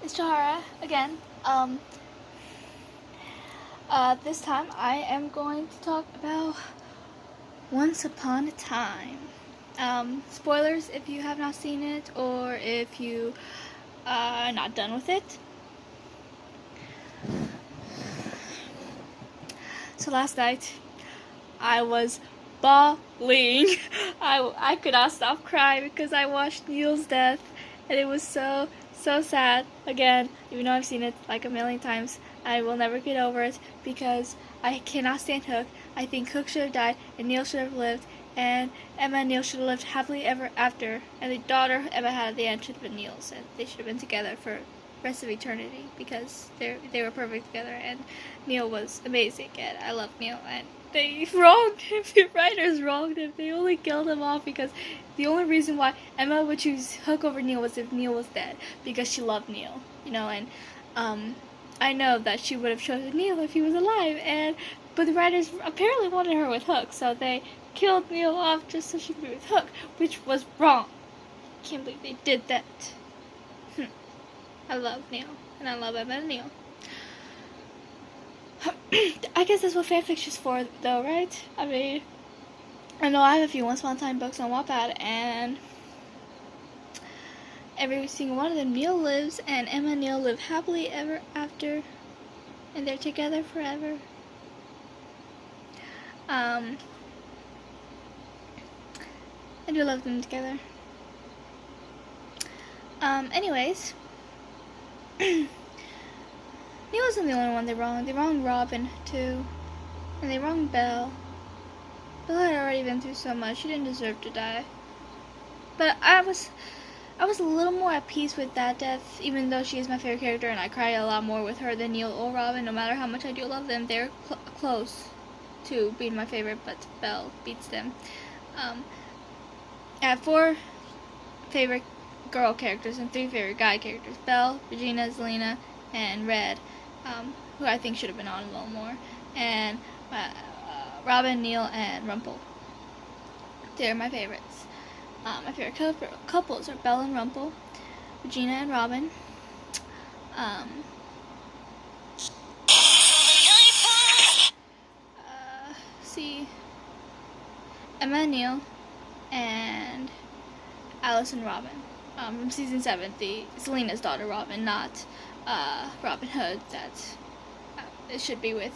it's Jahara again. This time I am going to talk about Once Upon a Time. Spoilers if you have not seen it or if you are not done with it. So last night I was bawling. I could not stop crying because I watched Neil's death and it was so sad. Again, even though I've seen it like a million times, I will never get over it because I cannot stand Hook. I think Hook should have died and Neil should have lived, and Emma and Neil should have lived happily ever after, and the daughter Emma had at the end should have been Neil's, and they should have been together for the rest of eternity because they were perfect together, and Neil was amazing, and I love Neil, and they wronged him. The writers wronged him. They only killed him off because the only reason why Emma would choose Hook over Neil was if Neil was dead, because she loved Neil, and I know that she would have chosen Neil if he was alive, but the writers apparently wanted her with Hook, so they killed Neil off just so she could be with Hook, which was wrong. Can't believe they did that. I love Neil, and I love Emma and Neil. I guess that's what fanfiction's for, though, right? I mean, I know I have a few Once Upon a Time books on Wattpad, and every single one of them, Neil lives, and Emma and Neil live happily ever after, and they're together forever. I do love them together. Anyways, Neil wasn't the only one they wronged. They wronged Robin, too. And they wronged Belle. Belle had already been through so much. She didn't deserve to die. But I was a little more at peace with that death, even though she is my favorite character, and I cry a lot more with her than Neil or Robin. No matter how much I do love them, they're close to being my favorite, but Belle beats them. I have 4 favorite girl characters and 3 favorite guy characters: Belle, Regina, Zelena, and Red, who I think should have been on a little more, and Robin, Neil, and Rumple. They're my favorites. My favorite couples are Belle and Rumple, Regina and Robin, Emma and Neil, and Alice and Robin. From season 7, Selena's daughter Robin, not Robin Hood, that it should be with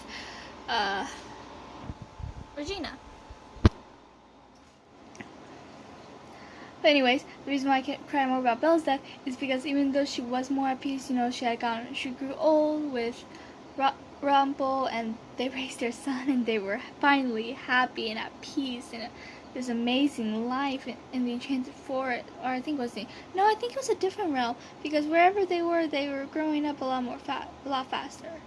Regina. But anyways, the reason why I can't cry more about Belle's death is because even though she was more at peace, she grew old with Rumple, and they raised their son, and they were finally happy and at peace in this amazing life in the Enchanted Forest, or I think it was a different realm, because wherever they were growing up a lot faster.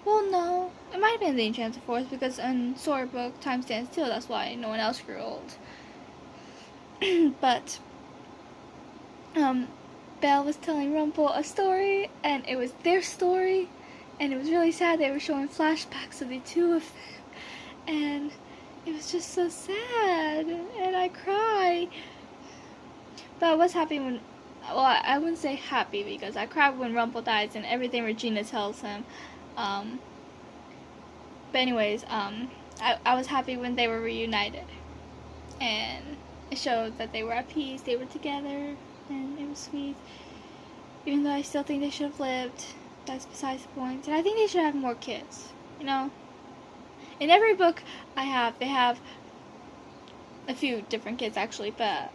Well, no, it might have been the Enchanted Forest, because in Storybook time stands still. That's why no one else grew old. But Belle was telling Rumple a story, and it was their story, and it was really sad. They were showing flashbacks of the two of them, and it was just so sad, and I cried. But I was happy when, I wouldn't say happy, because I cried when Rumple dies and everything Regina tells him. But anyways, I was happy when they were reunited, and it showed that they were at peace, they were together, and it was sweet. Even though I still think they should have lived, that's besides the point. And I think they should have more kids, In every book they have a few different kids actually, but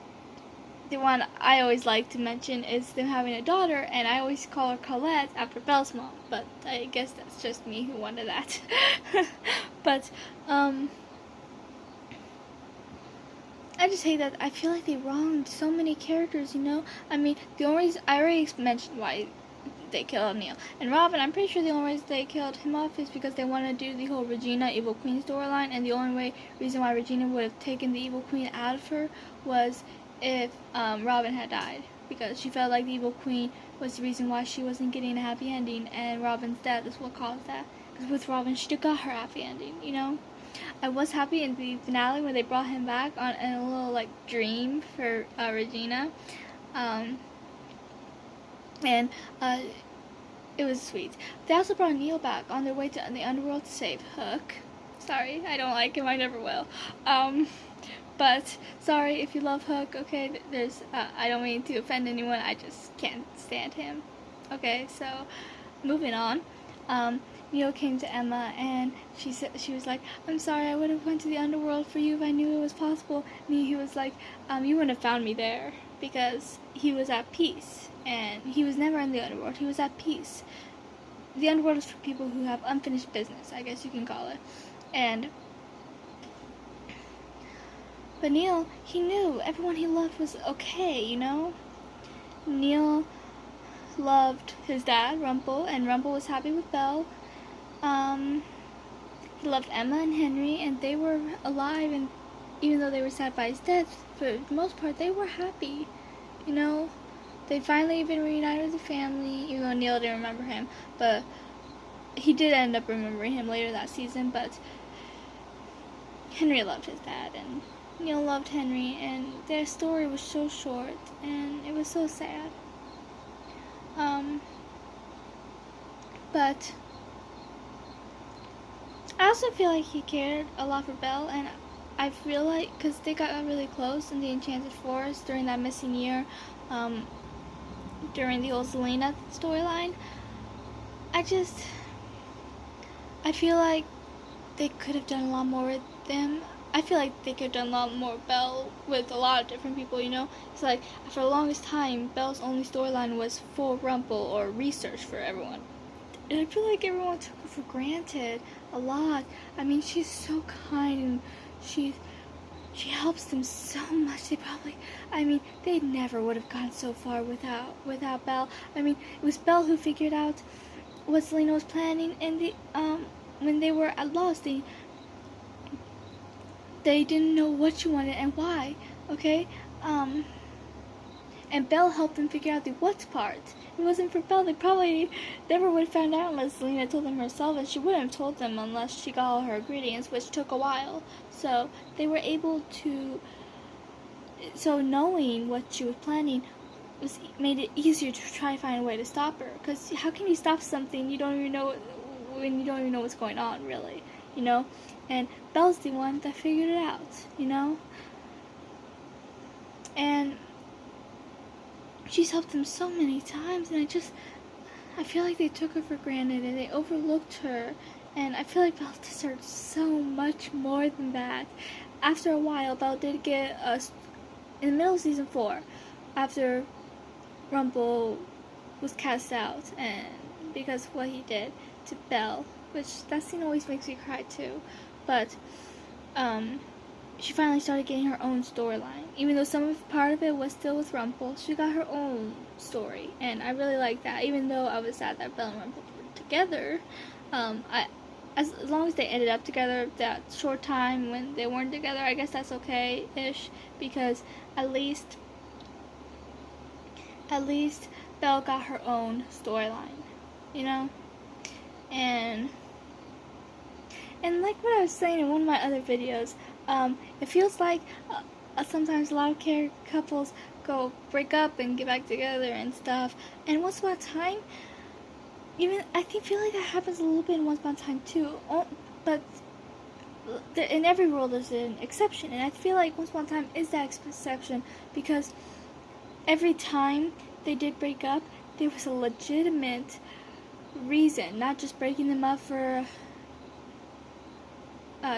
the one I always like to mention is them having a daughter, and I always call her Colette after Belle's mom, but I guess that's just me who wanted that. But, I just hate that I feel like they wronged so many characters, I mean, the only reason, I already mentioned why they killed Neil. And Robin, I'm pretty sure the only reason they killed him off is because they wanted to do the whole Regina Evil Queen storyline, and the only reason why Regina would have taken the Evil Queen out of her was if Robin had died, because she felt like the Evil Queen was the reason why she wasn't getting a happy ending, and Robin's death is what caused that. Because with Robin, she got her happy ending, I was happy in the finale when they brought him back on a little dream for Regina. and it was sweet. They also brought Neil back on their way to the underworld to save Hook. Sorry, I don't like him. I never will. But sorry if you love Hook. Okay, there's. I don't mean to offend anyone. I just can't stand him. Okay, so moving on. Neil came to Emma and she was like, "I'm sorry. I would have went to the underworld for you if I knew it was possible." And he was like, "You wouldn't have found me there because he was at peace." And he was never in the underworld. He was at peace. The underworld is for people who have unfinished business, I guess you can call it. But Neil, he knew everyone he loved was okay, you know? Neil loved his dad, Rumple, and Rumple was happy with Belle. He loved Emma and Henry, and they were alive, and even though they were sad by his death, for the most part, they were happy, you know? They'd finally been reunited with the family, even though Neil didn't remember him, but he did end up remembering him later that season. But Henry loved his dad, and Neil loved Henry, and their story was so short, and it was so sad. But I also feel like he cared a lot for Belle, and I feel like, because they got really close in the Enchanted Forest during that missing year, during the whole Selena storyline, I feel like they could have done a lot more with them. I feel like they could have done a lot more Belle with a lot of different people, you know? It's like, for the longest time, Belle's only storyline was for Rumple or research for everyone. And I feel like everyone took her for granted a lot. I mean, she's so kind, and she helps them so much. They never would have gone so far without Belle. I mean, it was Belle who figured out what Selena was planning, and when they were at lost, they didn't know what she wanted and why. Okay, and Belle helped them figure out the what part. If it wasn't for Belle, they probably never would have found out unless Selena told them herself, and she wouldn't have told them unless she got all her ingredients, which took a while. So they were able to. So knowing what she was planning made it easier to try to find a way to stop her. Because how can you stop something you don't even know when you don't even know what's going on, really? You know? And Belle's the one that figured it out, you know? And she's helped them so many times, and I feel like they took her for granted and they overlooked her. And I feel like Belle deserves so much more than that. After a while, Belle did get in the middle of season 4, after Rumple was cast out, and because of what he did to Belle, which that scene always makes me cry too. But she finally started getting her own storyline. Even though part of it was still with Rumple, she got her own story, and I really like that. Even though I was sad that Belle and Rumple were together, as long as they ended up together that short time when they weren't together, I guess that's okay-ish, because at least Belle got her own storyline, you know? And like what I was saying in one of my other videos, it feels like sometimes a lot of couples break up and get back together and stuff, and once upon a time, I feel like that happens a little bit in Once Upon a Time too, but in every rule there's an exception, and I feel like Once Upon a Time is that exception, because every time they did break up, there was a legitimate reason, not just breaking them up for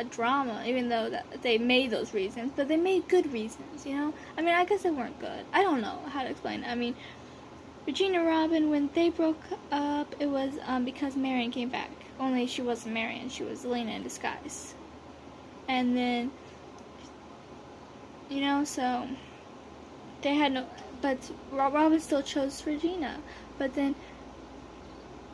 drama, even though they made those reasons, but they made good reasons, you know? I mean, I guess they weren't good. I don't know how to explain it. I mean, Regina and Robin, when they broke up, it was because Marion came back. Only she wasn't Marion, she was Elena in disguise. And then, you know, so they had no, but Robin still chose Regina. But then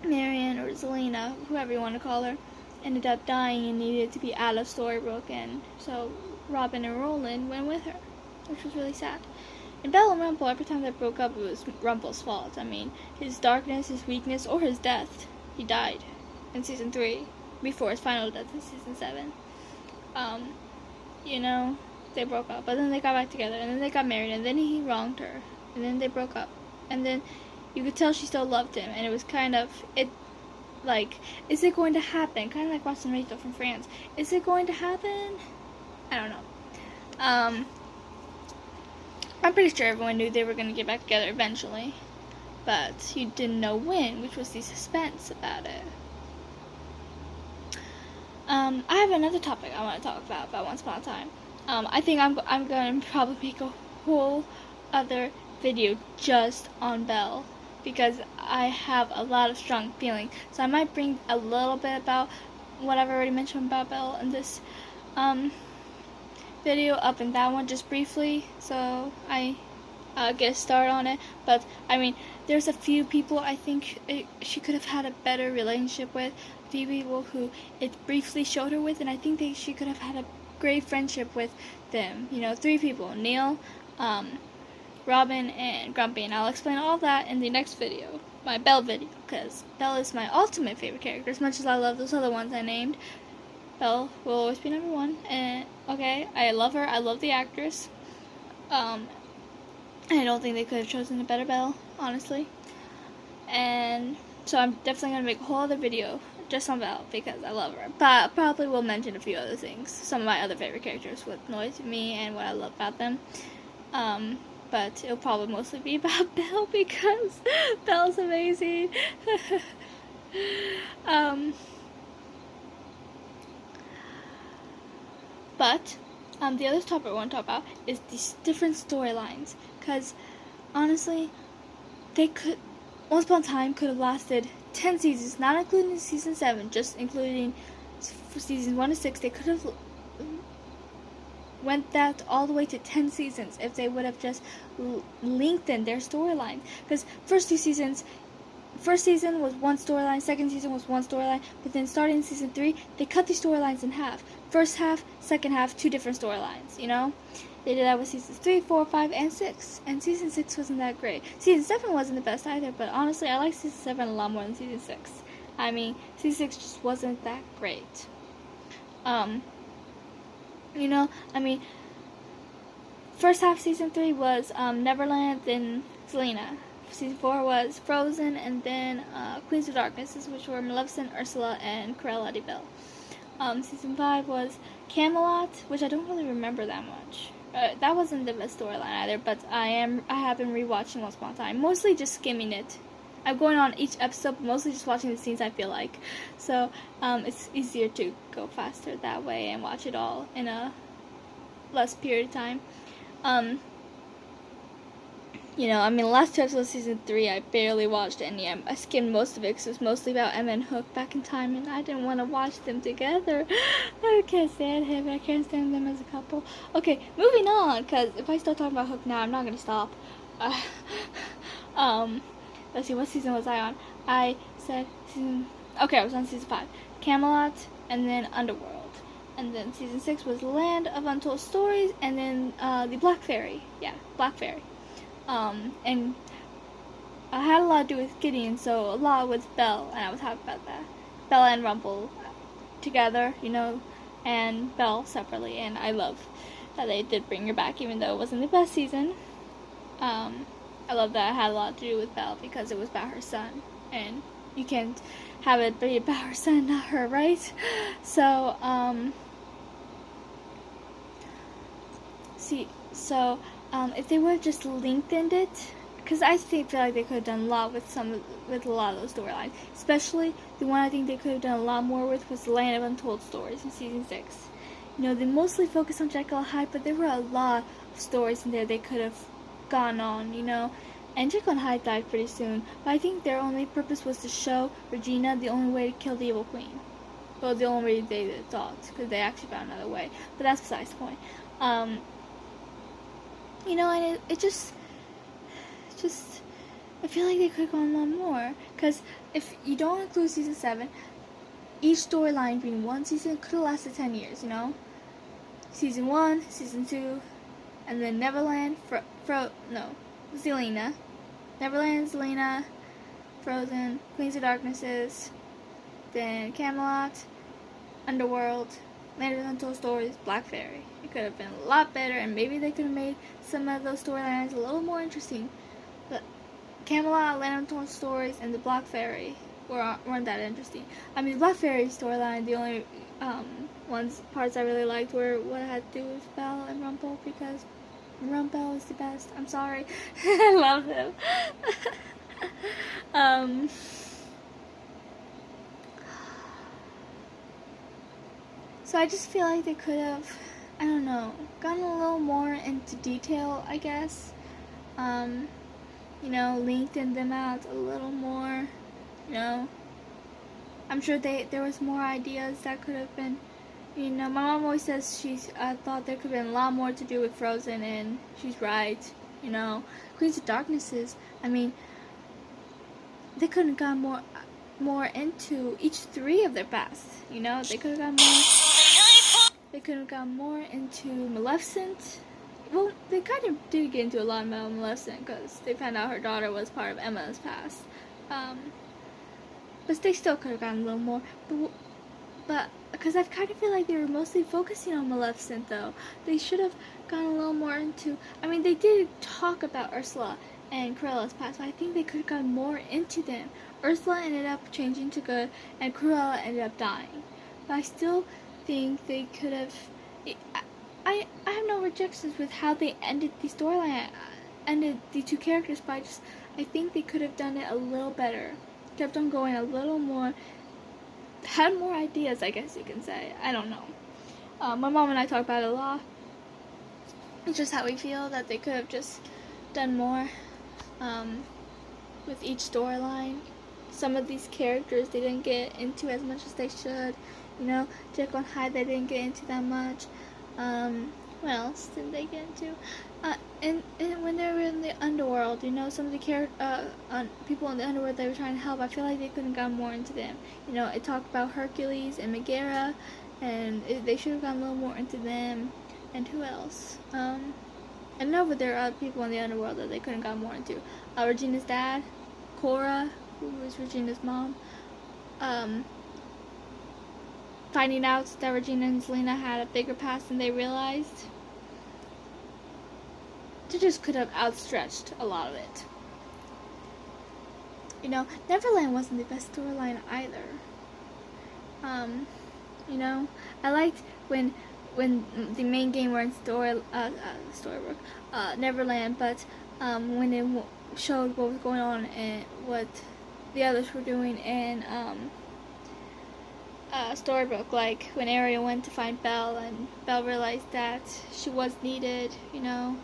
Marion, or Zelena, whoever you want to call her, ended up dying and needed to be out of Storybrooke, and so Robin and Roland went with her, which was really sad. And Belle and Rumple, every time they broke up, it was Rumple's fault. I mean, his darkness, his weakness, or his death. He died in season 3, before his final death in season 7. You know, they broke up, but then they got back together, and then they got married, and then he wronged her, and then they broke up, and then you could tell she still loved him, and it was kind of like, is it going to happen? Kind of like watching Rachel from France. Is it going to happen? I don't know. I'm pretty sure everyone knew they were going to get back together eventually, but you didn't know when, which was the suspense about it. I have another topic I want to talk about Once Upon a Time. I think I'm going to probably make a whole other video just on Belle, because I have a lot of strong feelings. So I might bring a little bit about what I've already mentioned about Belle in this video up in that one just briefly, so I get a start on it. But I mean, there's a few people I think she could have had a better relationship with, few people who it briefly showed her with, and I think she could have had a great friendship with them. You know, 3 people: Neil, Robin, and Grumpy, and I'll explain all that in the next video, my Belle video, because Belle is my ultimate favorite character. As much as I love those other ones I named, Belle will always be number 1. And okay, I love her. I love the actress. I don't think they could have chosen a better Belle, honestly. And so I'm definitely gonna make a whole other video just on Belle because I love her. But probably will mention a few other things, some of my other favorite characters, what annoys me and what I love about them. But it'll probably mostly be about Belle because Belle's amazing. But the other topic I want to talk about is these different storylines, because honestly, Once Upon a Time could have lasted 10 seasons, not including season 7, just including seasons 1 to 6. They could have went that all the way to 10 seasons if they would have just lengthened their storyline. Because first season was one storyline, second season was one storyline, but then starting in season 3, they cut the storylines in half. First half, second half, 2 different storylines, you know? They did that with seasons 3, 4, 5, and 6. And season 6 wasn't that great. Season 7 wasn't the best either, but honestly, I like season 7 a lot more than season 6. I mean, season 6 just wasn't that great. You know, I mean, first half season 3 was Neverland, then Selena. Season 4 was Frozen, and then Queens of Darkness, which were Maleficent, Ursula, and Cruella de Vil. Season 5 was Camelot, which I don't really remember that much. That wasn't the best storyline either, but I have been rewatching Once Upon a Time, mostly just skimming it. I'm going on each episode, but mostly just watching the scenes I feel like. So it's easier to go faster that way and watch it all in a less period of time. You know, I mean, the last 2 episodes of season 3, I barely watched any. I skimmed most of it because it was mostly about Emma and Hook back in time, and I didn't want to watch them together. I can't stand him. I can't stand them as a couple. Okay, moving on, because if I start talking about Hook now, I'm not going to stop. Let's see, what season was I on? I said I was on season 5. Camelot, and then Underworld. And then season 6 was Land of Untold Stories, and then the Black Fairy. Yeah, Black Fairy. And I had a lot to do with Gideon, so a lot with Belle, and I was happy about that. Belle and Rumple together, you know, and Belle separately, and I love that they did bring her back, even though it wasn't the best season. I love that it had a lot to do with Belle because it was about her son, and you can't have it be about her son, not her, right? So, if they would have just lengthened it, because I feel like they could have done a lot with a lot of those storylines. Especially the one I think they could have done a lot more with was the Land of Untold Stories in season 6. You know, they mostly focused on Jekyll and Hyde, but there were a lot of stories in there they could have gone on, you know. And Jekyll and Hyde died pretty soon, but I think their only purpose was to show Regina the only way to kill the evil queen. Well, the only way they thought, because they actually found another way. But that's besides the point. You know, and it just, I feel like they could have gone a lot more. Because if you don't include season 7, each storyline being one season could have lasted 10 years, you know? Season 1, season 2, and then Neverland, Zelena. Neverland, Zelena, Frozen, Queens of Darknesses, then Camelot, Underworld, Land of Untold Stories, Black Fairy. It could have been a lot better, and maybe they could have made some of those storylines a little more interesting. But Camelot, Land Untold Stories, and the Black Fairy weren't that interesting. I mean, the Black Fairy storyline, the only parts I really liked were what had to do with Belle and Rumple, because Rumple is the best. I'm sorry. I love him. So I just feel like they could have, I don't know, gotten a little more into detail, I guess. You know, lengthened them out a little more, you know. I'm sure there was more ideas that could have been, you know, my mom always says I thought there could have been a lot more to do with Frozen, and she's right, you know. Queens of Darknesses, I mean, they could have gone more into each three of their past, you know. They could have gone more into Maleficent. Well, they kind of did get into a lot about Maleficent because they found out her daughter was part of Emma's past. But they still could have gotten a little more. But because I kind of feel like they were mostly focusing on Maleficent, though. They should have gone a little more into... I mean, they did talk about Ursula and Cruella's past, but I think they could have gone more into them. Ursula ended up changing to good, and Cruella ended up dying. But I still think they could have... I have no rejections with how they ended the storyline, ended the two characters, but I think they could have done it a little better. Kept on going a little more, had more ideas, I guess you can say. I don't know. My mom and I talk about it a lot. It's just how we feel, that they could have just done more with each storyline. Some of these characters they didn't get into as much as they should. You know, Jekyll and Hyde they didn't get into that much. What else did they get into? And when they were in the underworld, you know, some of the people in the underworld they were trying to help, I feel like they could have gone more into them. You know, it talked about Hercules and Megara, and they should have gone a little more into them. And who else? I know, but there are other people in the underworld that they couldn't got more into. Regina's dad, Cora, who was Regina's mom. Finding out that Regina and Selena had a bigger past than they realized. They just could have outstretched a lot of it. You know, Neverland wasn't the best storyline either. You know, I liked when the main game were in Storybrooke, Neverland, but when it showed what was going on and what the others were doing in Storybrooke, like when Ariel went to find Belle and Belle realized that she was needed, you know,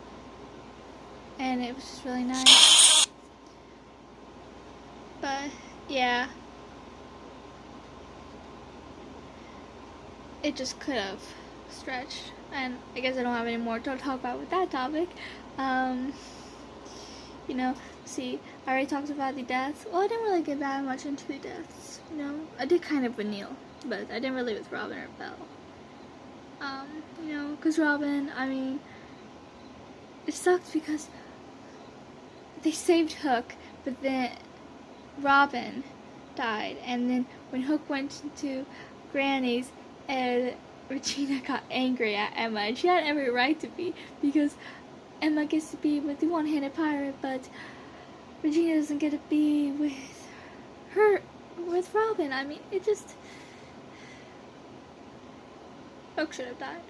and it was just really nice. But yeah, it just could have stretched, and I guess I don't have any more to talk about with that topic. You know, see, I already talked about the deaths. Well, I didn't really get that much into the deaths, you know. I did kind of with Neil, but I didn't really with Robin or Belle. You know, because Robin, I mean, it sucked because they saved Hook, but then Robin died, and then when Hook went into Granny's, and Regina got angry at Emma, and she had every right to be, because Emma gets to be with the one-handed pirate, but Regina doesn't get to be with Robin. I mean, it just... Hook should have died.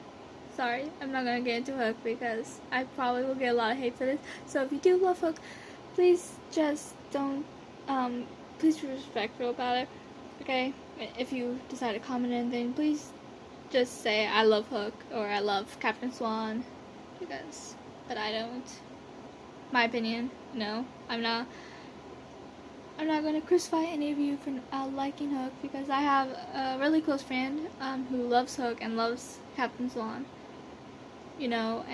Sorry, I'm not gonna get into Hook because I probably will get a lot of hate for this. So if you do love Hook, please just don't, please be respectful about it, okay? If you decide to comment anything, please just say I love Hook or I love Captain Swan, but I don't. My opinion, no, I'm not gonna crucify any of you for liking Hook, because I have a really close friend who loves Hook and loves Captain Swan, you know,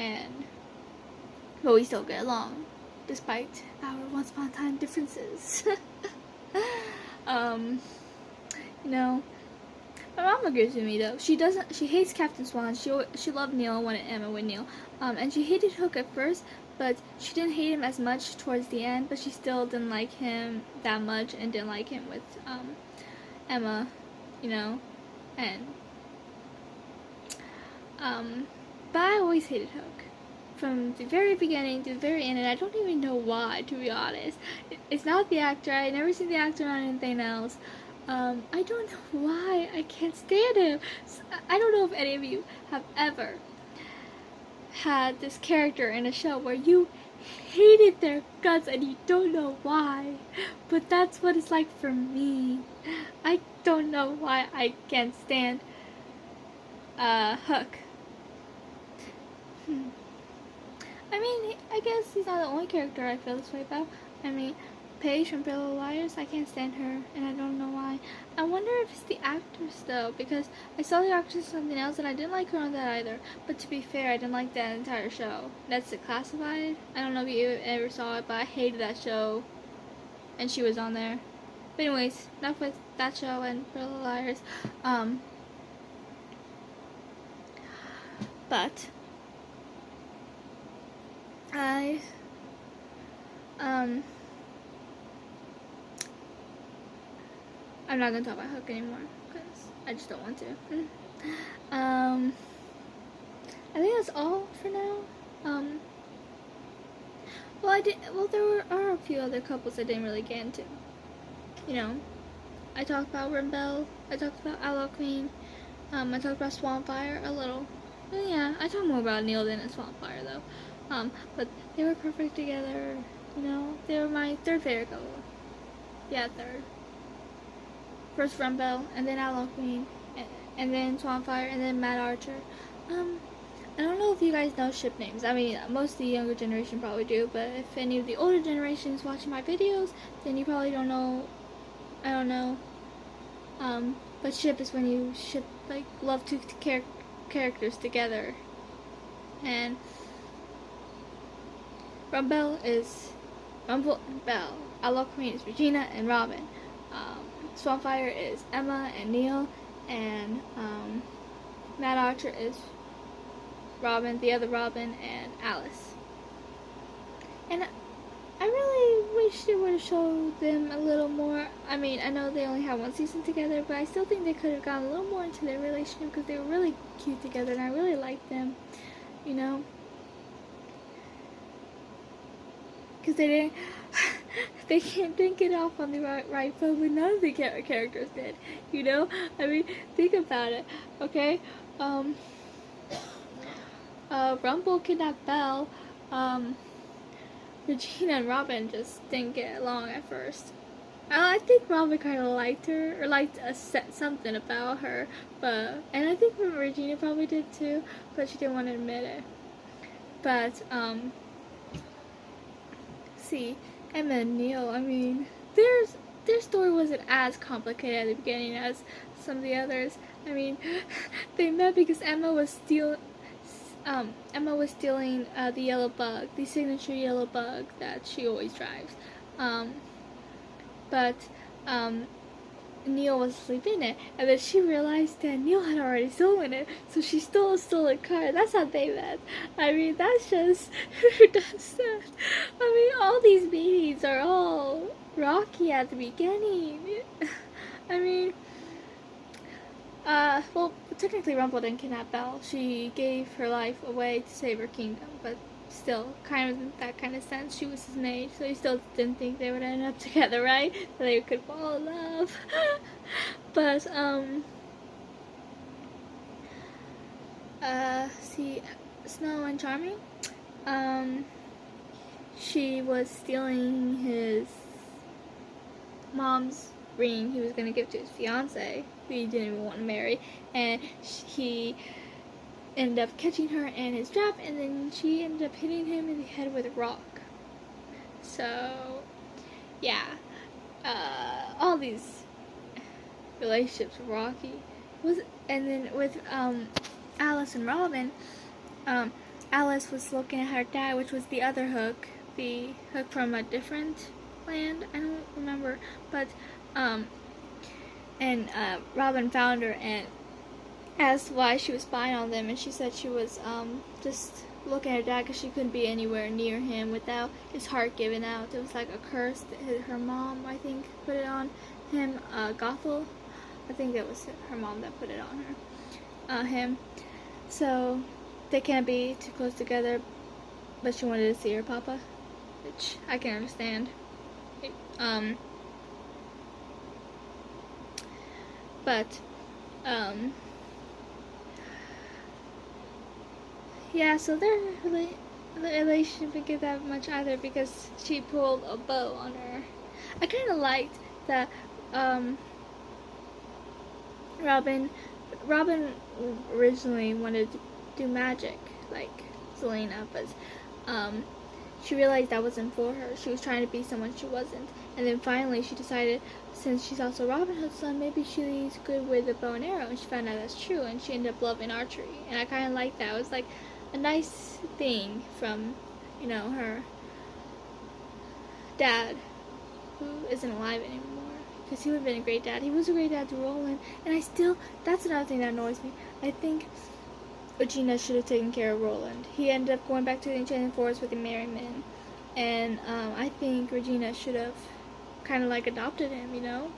but we still get along despite our once upon a time differences. You know, my mom agrees with me though. She hates Captain Swan. She loved Neil and wanted Emma with Neil. And she hated Hook at first, but she didn't hate him as much towards the end, but she still didn't like him that much and didn't like him with Emma, you know, and but I always hated Hook from the very beginning to the very end, and I don't even know why, to be honest. It's not the actor. I never seen the actor on anything else. I don't know why I can't stand him. I don't know if any of you have ever had this character in a show where you hated their guts and you don't know why, but that's what it's like for me. I don't know why I can't stand Hook. I mean, I guess he's not the only character I feel this way about. I mean, Paige from Pretty Little Liars, I can't stand her, and I don't know why. I wonder if it's the actress, though, because I saw the actress in something else, and I didn't like her on that either. But to be fair, I didn't like that entire show. That's Classified. I don't know if you ever saw it, but I hated that show, and she was on there. But anyways, enough with that show and Pretty Little Liars. But I'm not gonna talk about Hook anymore because I just don't want to. I think that's all for now. Well, there are a few other couples I didn't really get into. You know, I talked about Rimbel, I talked about Aloe Queen, I talked about Swampfire a little. Well, yeah, I talked more about Neil than Swampfire though. But they were perfect together. You know, they were my third favorite couple. Yeah, third. First Rimbel, and then Aloe Queen, and then Swampfire, and then Matt Archer. I don't know if you guys know ship names. I mean, most of the younger generation probably do, but if any of the older generations watching my videos, then you probably don't know. I don't know. But ship is when you ship, like, love two characters together. And Rumble is Rumble and Belle. Aloe Queen is Regina and Robin. Swampfire is Emma and Neil, and Matt Archer is Robin, the other Robin, and Alice. And I really wish they would have showed them a little more. I mean, I know they only have one season together, but I still think they could have gone a little more into their relationship because they were really cute together, and I really liked them, you know? Because they didn't... they didn't get off on the right foot, but none of the characters did, you know? I mean, think about it, okay? Rumble kidnapped Belle. Regina and Robin just didn't get along at first. I think Robin kind of liked her, or liked something about her, and I think Regina probably did too, but she didn't want to admit it. But, see, Emma and Neil, I mean, their story wasn't as complicated at the beginning as some of the others. I mean, they met because Emma was stealing the yellow bug, the signature yellow bug that she always drives. But Neil was asleep in it, and then she realized that Neil had already stolen it, so she stole a stolen car. That's how they met. I mean, that's just who does that? I mean, all these meetings are all rocky at the beginning. I mean, well, technically Rumble didn't kidnap Belle. She gave her life away to save her kingdom, but still, kind of in that kind of sense, she was his mate, so he still didn't think they would end up together, right? So they could fall in love. But, see, Snow and Charming, she was stealing his mom's ring he was going to give to his fiance, who he didn't even want to marry, and he ended up catching her in his trap, and then she ended up hitting him in the head with a rock. So, yeah, all these relationships were rocky. And then with Alice and Robin, Alice was looking at her dad, which was the other Hook, the Hook from a different land, I don't remember, but Robin found her and asked why she was spying on them, and she said she was just looking at her dad because she couldn't be anywhere near him without his heart giving out. It was like a curse that her mom, I think, put it on him. Gothel, I think it was her mom that put it on him. So they can't be too close together, but she wanted to see her papa, which I can understand. But yeah, so their relationship didn't get that much either because she pulled a bow on her. I kind of liked that Robin originally wanted to do magic like Selena, but she realized that wasn't for her. She was trying to be someone she wasn't, and then finally she decided, since she's also Robin Hood's son, maybe she's good with a bow and arrow, and she found out that's true, and she ended up loving archery, and I kind of liked that. It was like a nice thing from, you know, her dad, who isn't alive anymore. Because he would have been a great dad. He was a great dad to Roland. And that's another thing that annoys me. I think Regina should have taken care of Roland. He ended up going back to the Enchanted Forest with the Merryman. And I think Regina should have kind of like adopted him, you know?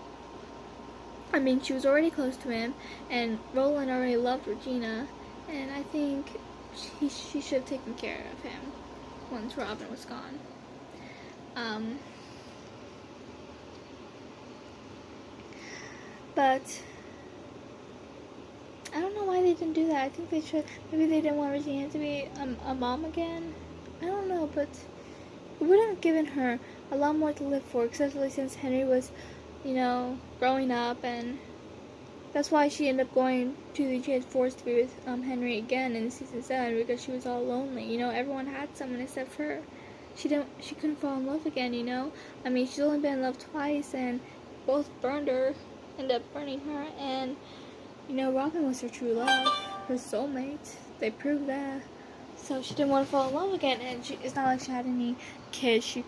I mean, she was already close to him. And Roland already loved Regina. And I think she should have taken care of him once Robin was gone. But I don't know why they didn't do that. I think they should. Maybe they didn't want Regina to be a mom again. I don't know, but it would have given her a lot more to live for, especially since Henry was, you know, growing up, and that's why she ended up going to the Enchanted Forest to be with Henry again in season 7, because she was all lonely. You know, everyone had someone except her. She couldn't fall in love again, you know. I mean, she's only been in love twice, and both burned her. Ended up burning her, and you know, Robin was her true love, her soulmate. They proved that. So she didn't want to fall in love again, and it's not like she had any kids she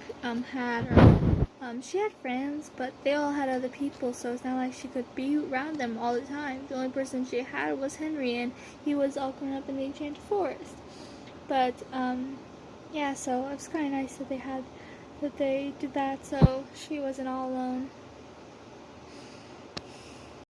had, or she had friends, but they all had other people, so it's not like she could be around them all the time. The only person she had was Henry, and he was all grown up in the Enchanted Forest. But yeah, so it was kind of nice that they did that, so she wasn't all alone.